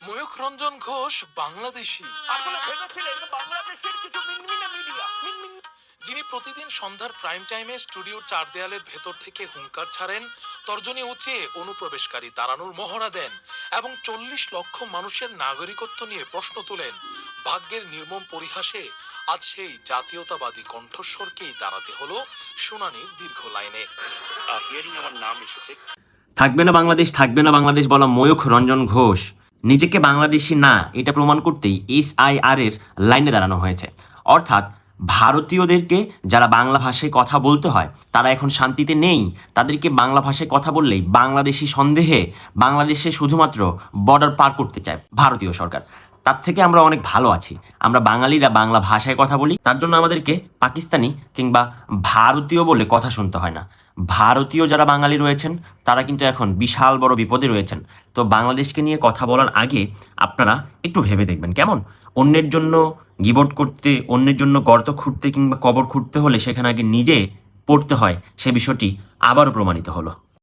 ময়ূখ রঞ্জন ঘোষ বাংলাদেশী, আসলে ভেবেছিলেন বাংলাদেশের কিছু মিনমিনে মিডিয়া যিনি প্রতিদিন সন্ধ্যার প্রাইম টাইমে স্টুডিওর চার দেয়ালের ভেতর থেকে হুঙ্কার ছাড়েন, তর্জনী উঁচিয়ে অনুপ্রবেশকারী তাড়ানোর মহড়া দেন এবং 40 লক্ষ মানুষের নাগরিকত্ব নিয়ে প্রশ্ন তোলেন। ভাগ্যের নির্মম পরিহাসে আজ সেই জাতীয়তাবাদী কণ্ঠস্বরকেই দাঁড়াতে হলো শুনানির দীর্ঘ লাইনে। হিয়ারিং আমার নাম এসেছে। থাকবে না বাংলাদেশ, থাকবে না বাংলাদেশ বলা ময়ূখ রঞ্জন ঘোষ নিজেকে বাংলাদেশি না এটা প্রমাণ করতেই SIR এর লাইনে দাঁড়ানো হয়েছে। অর্থাৎ ভারতীয়দেরকে যারা বাংলা ভাষায় কথা বলতে হয় তারা এখন শান্তিতে নেই। তাদেরকে বাংলা ভাষায় কথা বললেই বাংলাদেশি সন্দেহে বাংলাদেশে শুধুমাত্র বর্ডার পার করতে চায় ভারতীয় সরকার। তার থেকে আমরা অনেক ভালো আছি। আমরা বাঙালিরা বাংলা ভাষায় কথা বলি, তার জন্য আমাদেরকে পাকিস্তানি কিংবা ভারতীয় বলে কথা শুনতে হয় না। ভারতীয় যারা বাঙালি রয়েছেন তারা কিন্তু এখন বিশাল বড় বিপদে রয়েছেন। তো বাংলাদেশকে নিয়ে কথা বলার আগে আপনারা একটু ভেবে দেখবেন কেমন। অন্যের জন্য গিবট করতে, অন্যের জন্য গর্ত খুঁড়তে কিংবা কবর খুঁড়তে হলে সেখানে আগে নিজে পড়তে হয়, সে বিষয়টি আবারও প্রমাণিত হলো।